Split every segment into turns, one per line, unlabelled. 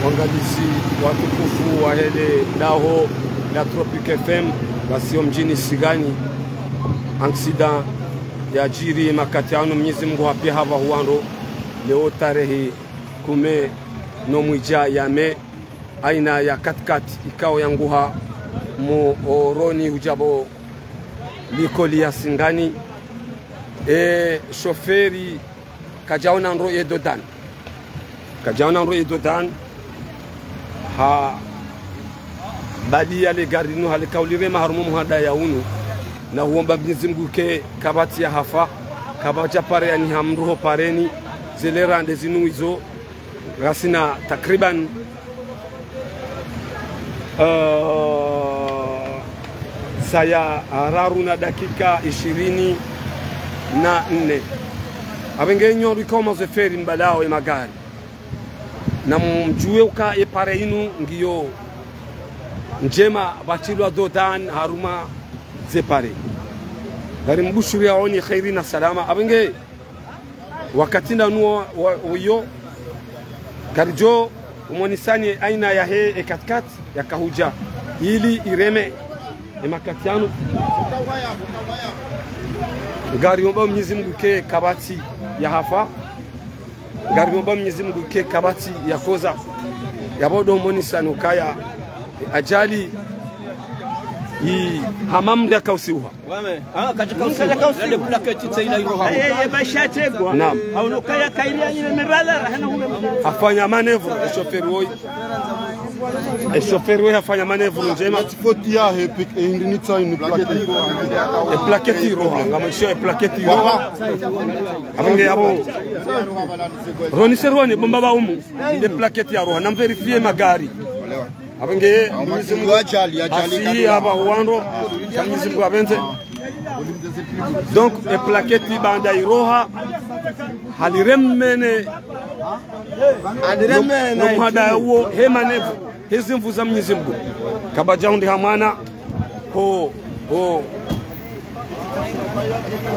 wangalizi watukufu wa hele daho la Tropic FM wasio mjini Sigani, aksida ya jiri makatiano Mwenyezi Mungu hapia hava huando leo tarehe 10 no mwija ya me aina ya katikati ikao yanguha mo oroni hujabo likoli ya Singani shoferi kajaona nro edodan ha badi yale gardinu hale kaulire maharumu hada ya unu na huomba Mwenyezi Mungu ke kabati ya hafa kabati pare yani hamruho pareni zile rande zinu hizo rasina takriban saya raruna dakika 24 abenge nyoru koma zeferi mbalao ya magari na mjue uka epare inu ngiyo njema batilwa dodan haruma zepare gari mbushuri aoni khairi na salama abenge wakati na nuo uyo garijo umonisani aina ya he ekatkat ya kahuja ili ireme emakatiano gari mba Mwenyezi Mungu ke kabati ya hafa gari mba Mwenyezi Mungu ke kabati ya koza ya bodo monisani ukaya ajali i hamamda kausiwa
wame katika kausiwa ile plaketi tsaila iroha bashategwa
naam
au kaya kailia ile mebala hana
afanya manevru chauffeur we afanya manevru njema
tifoti ya hepik indinitsa ni
plaketi iroha ngama sio plaketi iroha abenge abo roni serwani bomba ba umu ile plaketi ya roha na verifie magari abenge Mwenyezi Mungu ajali hapa uwando Mwenyezi Mungu abenze donc e plaketi banda iroha haliremene muhada huo hemanevu hizi mvu za Mwenyezi Mungu kabajaundi hamana ho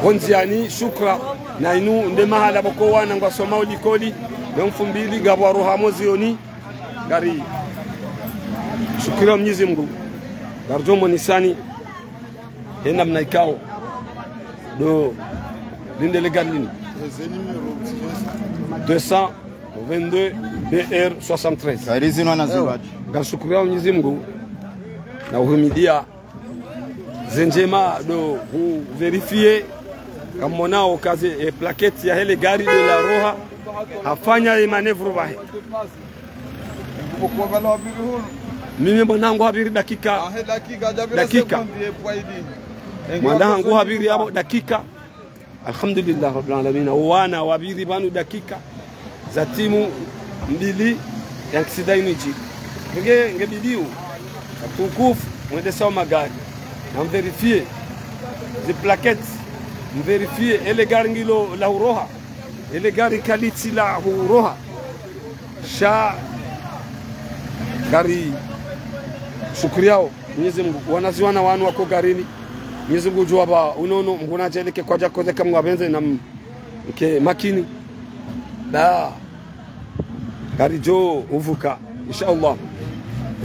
honziani shukra na inu nde mahala bako wana ngwa somao likoli mbili gabwa roha mozioni gari shukira Mwenyezi Mungu garjomo nisani hena mnaikao do linde le garlini 222 BR 73
karizi na naziwaji
gashukura Mwenyezi Mungu na uhumidia zenjema do verifie kama nao kazi plaketi ya hele gari de la roha afanya manevru bahe mimi mwanangu habiri dakika mwanangu habiri hapo dakika alhamdulillah rabbil alamin wana wabiri banu dakika za timu mbili ya kidainiji ngebidiu tukufu mwende sawa magari na mverifie zi plaquettes mverifie ele gari ngilo la uroha ele gari kaliti la uroha sha gari shukriao Mwenyezi Mungu wanaziwana wanu wako garini Mwenyezi Mungu jua ba unono mnguna jeleke kwaja koze kama wabenze na mke makini da gari jo uvuka inshallah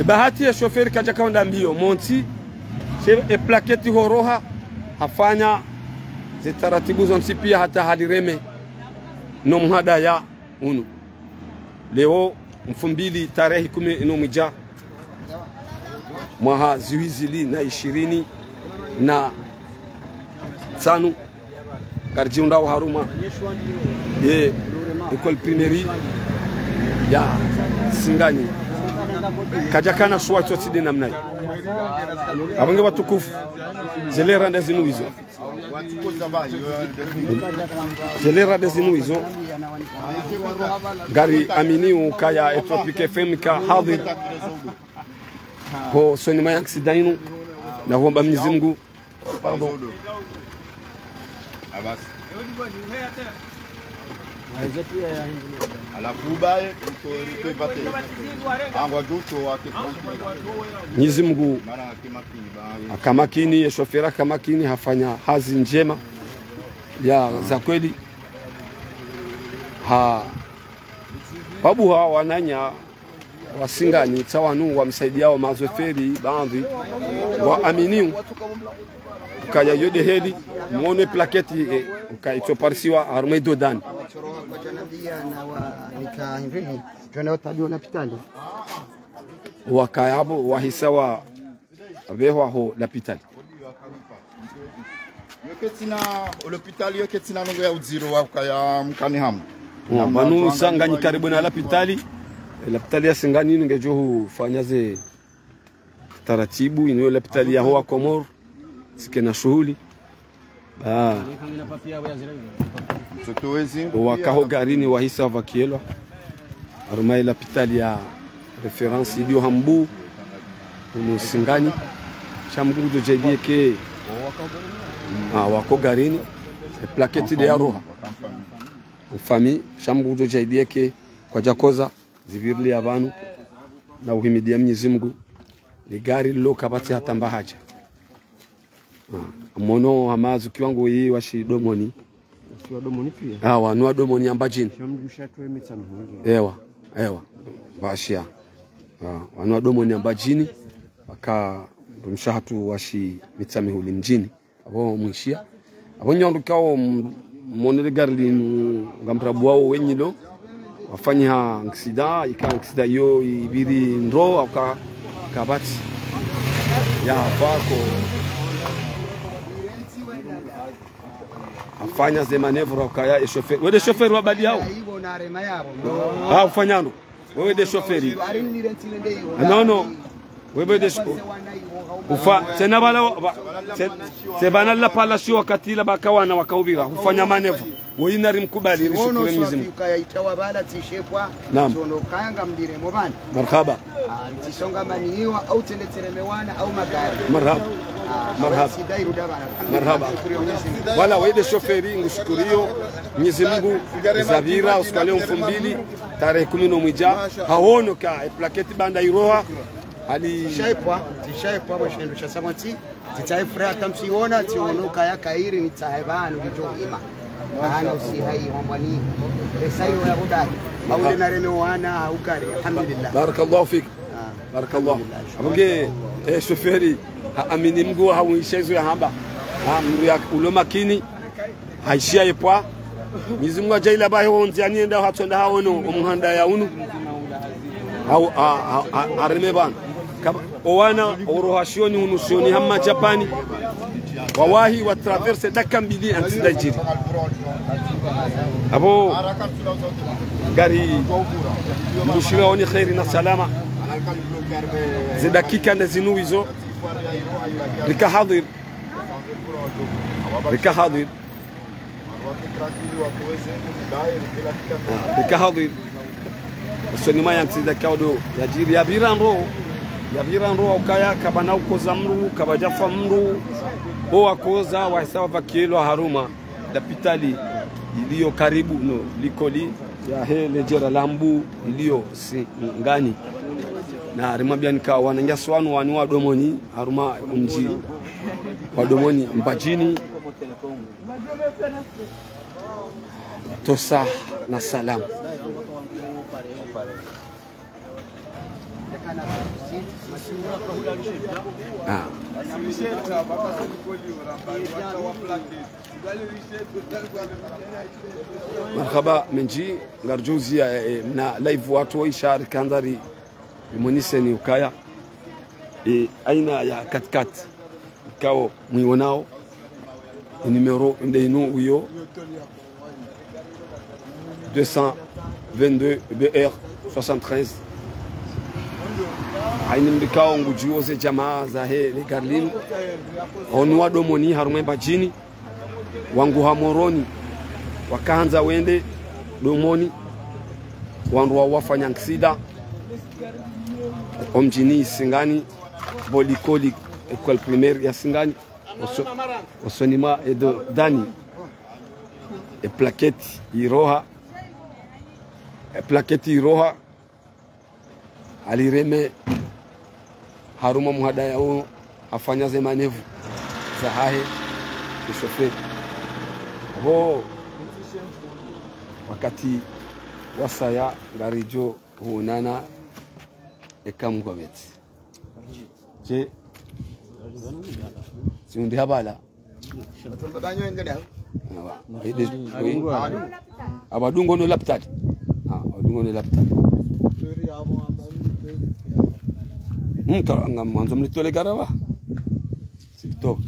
bahati ya shoferi kaja kaunda mbio monti e plaketi horoha hafanya zitaratibu zonsi pia hata halireme no mhada ya unu leo 2000 tarehe 10 no mwija mwaha ziwizili na 20 na tano karjiunda wa haruma école primaire ya Singani kaja kana shwa chotide namna hii abange watukufu zile rande zinu hizo gari amini ukaya Tropic FM ka hadhi ho sonima ya accident na huomba Mwenyezi Mungu pardon
abas ala kubaye ko bate angwa juto wake
Mwenyezi Mungu akamakini shofera kamakini hafanya hazi njema ya za kweli babu hawa wananya wasingani tawanu wamsaidia wa mazoferi baadhi wa aminiu kaya yode heli muone plaketi ukaitoparisiwa armedo dan wakayabo wahisawa veho ho l'hôpital
yoketina l'hôpital yoketina nongo ya uziro wa kaya mkani hamu
banu sangani karibu na l'hôpital ya singani ningejo fanyaze taratibu ino l'hôpital ya hoa Komoro sikena shughuli wakaho garini wahisa vakielwa arumai l'hôpital ya reference ilio hambu ino singani shamgudo jedie ke wako garini plaketi de Aroha famille shamgudo jedie ke kwa jakoza zivirli abantu na uhimidia Mwenyezi Mungu ni gari lilokabati hata mbahaja mono amazu kiwango hii washidomoni pia wanua domoni ambajini ewa bashia wanua domoni ambajini waka mshahatu washi mitsamihuli mjini abo mwishia abo nyondukao monele gari ngamprabu wao wenyilo wafanya aksida yo ibiri ndro au kabati ya fako afanya ze manevra kaya chauffeur wewe chauffeur wa bali yao ufanyano wewe de chauffeur no wewe de ufa tena bala sebana la pala sio wakati la bakawana wakaubira ufanya manevra wewe inari mkubali rishukuru Mwenyezi Mungu
itawa bala tishepwa sono kanga mdire mobani
marhaba
tisonga maniwa au tendeteremewana au magari
marhaba wala wewe chauffeur ngushukurio Mwenyezi Mungu Zavira usikale 2000 tarehe 10 mwija haono ka plaketi banda iroha ali
tishaipwa mwashendo cha samati titaifra tamsiona tionoka ya kairi ni taibanu lijoima ana usihai mwani esayo ya budai au na remewana ukari alhamdulillah
barakallahu fik barakallahu abunge chauffeur amini Mungu hauishezo ya hamba mru ya ulo makini haishia ipwa Mwenyezi Mungu ajaila bahe wonzi anienda hatonda hawono umuhanda ya unu au aremeban owana orohashoni unushoni hamma Japani wawahi wa traverse dakambili ansidajiri abo gari mbushira oni khairi na salama zidakika na zinuizo rikahadir sonima yansida kaudo yajiri yabiranro ukaya kabana ukoza mru kabajafa mru o akoza wahesawa vakielo haruma l'hôpital iliyo karibu no likoli ya hele jera lambu iliyo ngani na rimabia nika wanangaswanu wani wa domoni haruma umji wa domoni mbajini tosa na salam marhaba menji ngarjuzi na live watu waishari kandari moniseni ukaya aina ya katkat kao mwionao numero ndenu uyo 222 BR 73 aina mbikao ngujuoze jamaa za le Garlin onwa domoni harumemba jini wangu hamoroni wakaanza wende domoni wandu wafanya aksida omjini Singani bolikoli école primaire ya Singani osonima edo dani plaketi iroha alireme haruma muhada yao afanya ze manevu za hahe chauffeur ho wakati wasaya garijo huonana ekamu kwa beti je si undi habala
Banyo ngada.
abadungo no laptop abadungo no laptop mwanzo mlitole garawa sito